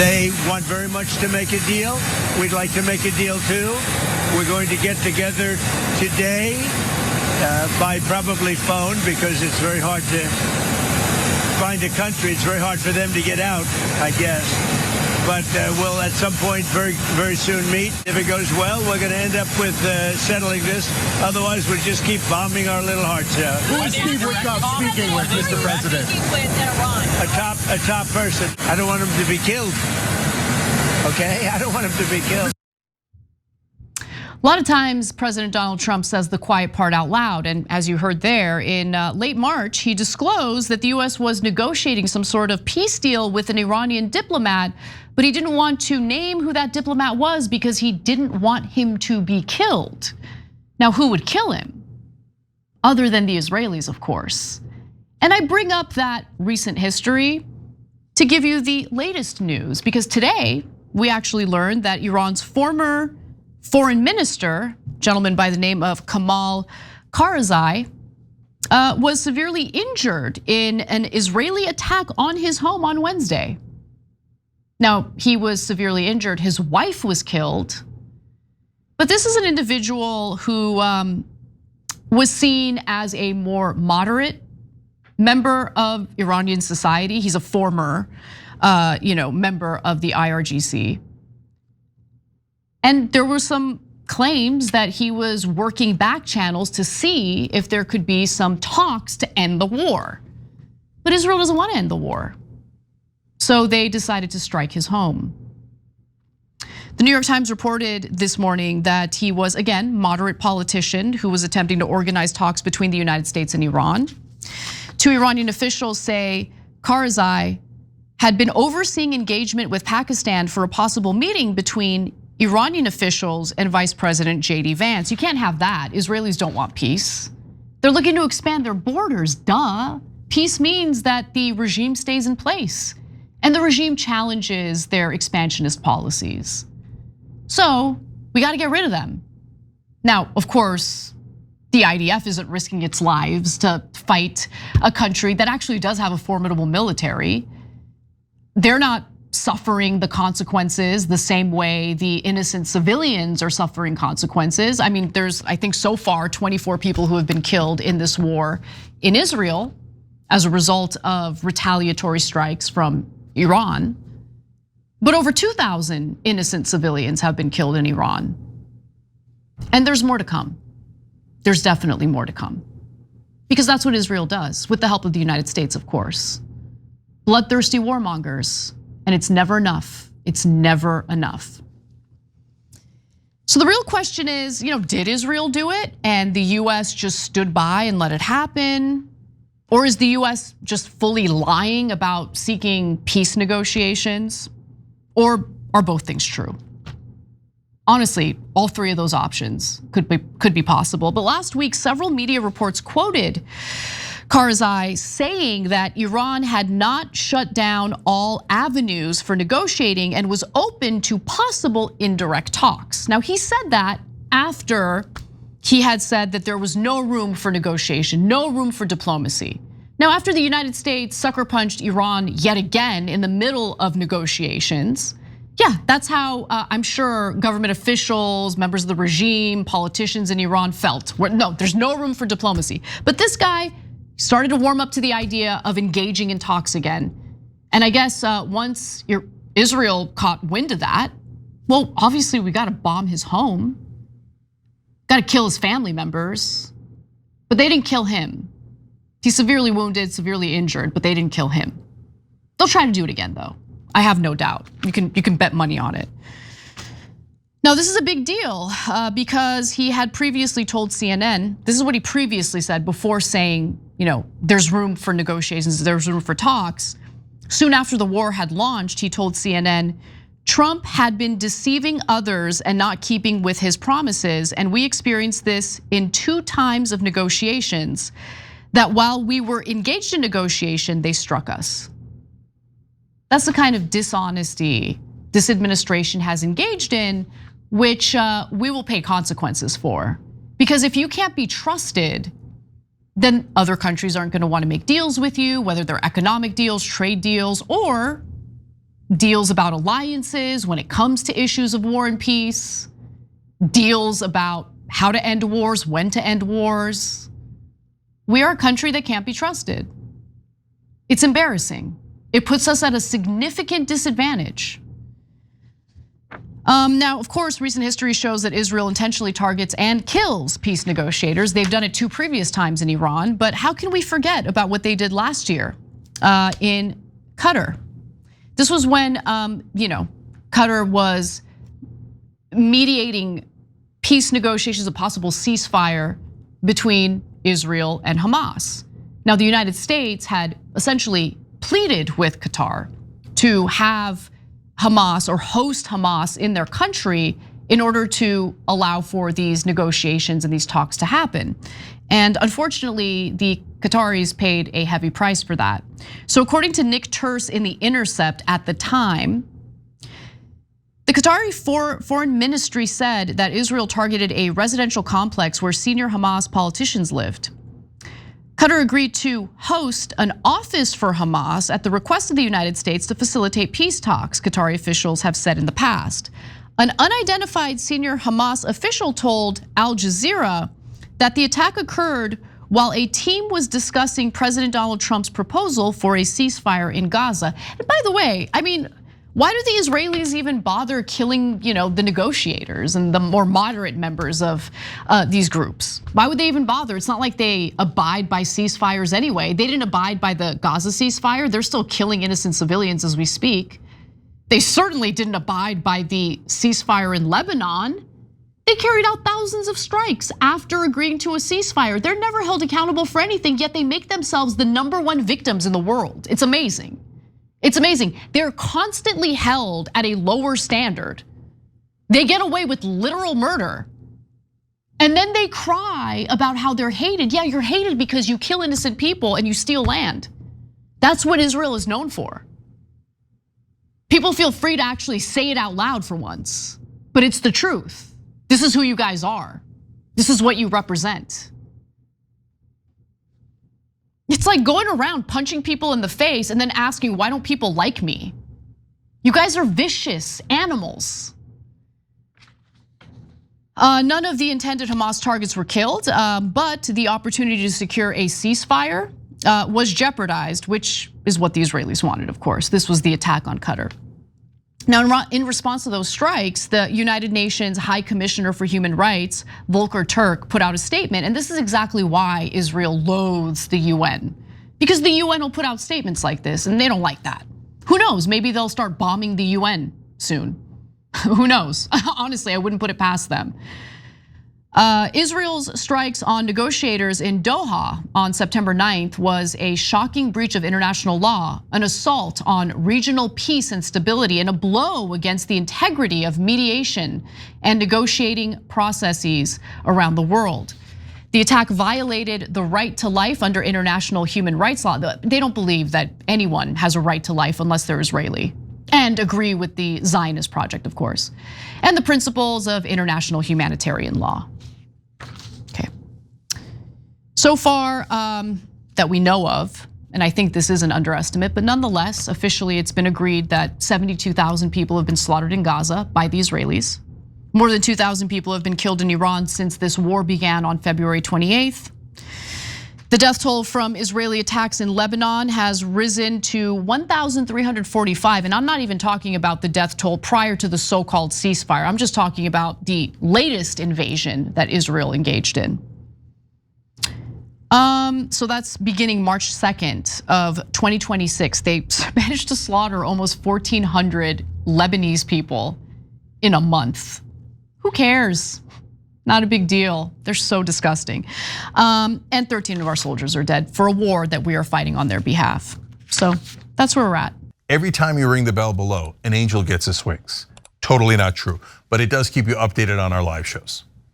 They want very much to make a deal. We'd like to make a deal too. We're going to get together today by probably phone, because it's very hard to find a country. It's very hard for them to get out, I guess. But we'll at some point very, very soon meet. If it goes well, we're going to end up with settling this. Otherwise, we'll just keep bombing our little hearts out. Who is Steve Witkoff speaking with, Mr. President? A top person. I don't want him to be killed. Okay? I don't want him to be killed. A lot of times, President Donald Trump says the quiet part out loud. And as you heard there, in late March, he disclosed that the US was negotiating some sort of peace deal with an Iranian diplomat, but he didn't want to name who that diplomat was because he didn't want him to be killed. Now, who would kill him? Other than the Israelis, of course. And I bring up that recent history to give you the latest news, because today we actually learned that Iran's former Foreign Minister, gentleman by the name of Kamal Kharazi, was severely injured in an Israeli attack on his home on Wednesday. Now, he was severely injured, his wife was killed, but this is an individual who was seen as a more moderate member of Iranian society. He's a former member of the IRGC. And there were some claims that he was working back channels to see if there could be some talks to end the war. But Israel doesn't want to end the war. So they decided to strike his home. The New York Times reported this morning that he was, again, moderate politician who was attempting to organize talks between the United States and Iran. Two Iranian officials say Karzai had been overseeing engagement with Pakistan for a possible meeting between Iranian officials and Vice President JD Vance. You can't have that. Israelis don't want peace. They're looking to expand their borders, duh. Peace means that the regime stays in place, and the regime challenges their expansionist policies. So we got to get rid of them. Now, of course, the IDF isn't risking its lives to fight a country that actually does have a formidable military. They're not suffering the consequences the same way the innocent civilians are suffering consequences. I mean, there's, I think so far, 24 people who have been killed in this war in Israel as a result of retaliatory strikes from Iran. But over 2,000 innocent civilians have been killed in Iran. And there's more to come. There's definitely more to come. Because that's what Israel does, with the help of the United States, of course. Bloodthirsty warmongers. And it's never enough. It's never enough. So the real question is, did Israel do it and the US just stood by and let it happen? Or is the US just fully lying about seeking peace negotiations? Or are both things true? Honestly, all three of those options could be possible. But last week, several media reports quoted Karzai saying that Iran had not shut down all avenues for negotiating and was open to possible indirect talks. Now, he said that after he had said that there was no room for negotiation, no room for diplomacy. Now, after the United States sucker punched Iran yet again in the middle of negotiations, yeah, that's how I'm sure government officials, members of the regime, politicians in Iran felt. No, there's no room for diplomacy. But this guy started to warm up to the idea of engaging in talks again. And I guess once Israel caught wind of that, well, obviously we gotta bomb his home, gotta kill his family members, but they didn't kill him. He's severely wounded, severely injured, but they didn't kill him. They'll try to do it again though. I have no doubt. You can bet money on it. Now, this is a big deal because he had previously told CNN, this is what he previously said before saying, there's room for negotiations, there's room for talks. Soon after the war had launched, he told CNN, Trump had been deceiving others and not keeping with his promises. And we experienced this in 2 times of negotiations, that while we were engaged in negotiation, they struck us. That's the kind of dishonesty this administration has engaged in, which we will pay consequences for. Because if you can't be trusted, then other countries aren't gonna wanna make deals with you, whether they're economic deals, trade deals, or deals about alliances when it comes to issues of war and peace, deals about how to end wars, when to end wars. We are a country that can't be trusted. It's embarrassing. It puts us at a significant disadvantage. Now, of course, recent history shows that Israel intentionally targets and kills peace negotiators. They've done it 2 previous times in Iran, but how can we forget about what they did last year in Qatar? This was when, Qatar was mediating peace negotiations, a possible ceasefire between Israel and Hamas. Now, the United States had essentially pleaded with Qatar to have Hamas or host Hamas in their country in order to allow for these negotiations and these talks to happen. And unfortunately, the Qataris paid a heavy price for that. So according to Nick Turse in The Intercept at the time, the Qatari foreign ministry said that Israel targeted a residential complex where senior Hamas politicians lived. Qatar agreed to host an office for Hamas at the request of the United States to facilitate peace talks, Qatari officials have said in the past. An unidentified senior Hamas official told Al Jazeera that the attack occurred while a team was discussing President Donald Trump's proposal for a ceasefire in Gaza. And by the way, why do the Israelis even bother killing, the negotiators and the more moderate members of these groups? Why would they even bother? It's not like they abide by ceasefires anyway. They didn't abide by the Gaza ceasefire. They're still killing innocent civilians as we speak. They certainly didn't abide by the ceasefire in Lebanon. They carried out thousands of strikes after agreeing to a ceasefire. They're never held accountable for anything, yet they make themselves the #1 victims in the world. It's amazing. It's amazing. They're constantly held at a lower standard. They get away with literal murder. And then they cry about how they're hated. Yeah, you're hated because you kill innocent people and you steal land. That's what Israel is known for. People feel free to actually say it out loud for once, but it's the truth. This is who you guys are. This is what you represent. It's like going around punching people in the face and then asking, why don't people like me? You guys are vicious animals. None of the intended Hamas targets were killed, but the opportunity to secure a ceasefire was jeopardized, which is what the Israelis wanted, of course. This was the attack on Qatar. Now, in response to those strikes, the United Nations High Commissioner for Human Rights, Volker Turk, put out a statement, and this is exactly why Israel loathes the UN. Because the UN will put out statements like this, and they don't like that. Who knows, maybe they'll start bombing the UN soon. Who knows? Honestly, I wouldn't put it past them. Israel's strikes on negotiators in Doha on September 9th was a shocking breach of international law, an assault on regional peace and stability, and a blow against the integrity of mediation and negotiating processes around the world. The attack violated the right to life under international human rights law. They don't believe that anyone has a right to life unless they're Israeli, and agree with the Zionist project, of course, and the principles of international humanitarian law. Okay. So far that we know of, and I think this is an underestimate, but nonetheless, officially it's been agreed that 72,000 people have been slaughtered in Gaza by the Israelis. More than 2,000 people have been killed in Iran since this war began on February 28th. The death toll from Israeli attacks in Lebanon has risen to 1,345, and I'm not even talking about the death toll prior to the so-called ceasefire. I'm just talking about the latest invasion that Israel engaged in. So that's beginning March 2nd of 2026. They managed to slaughter almost 1,400 Lebanese people in a month. Who cares? Not a big deal. They're so disgusting. And 13 of our soldiers are dead for a war that we are fighting on their behalf. So that's where we're at. Every time you ring the bell below, an angel gets his wings. Totally not true, but it does keep you updated on our live shows.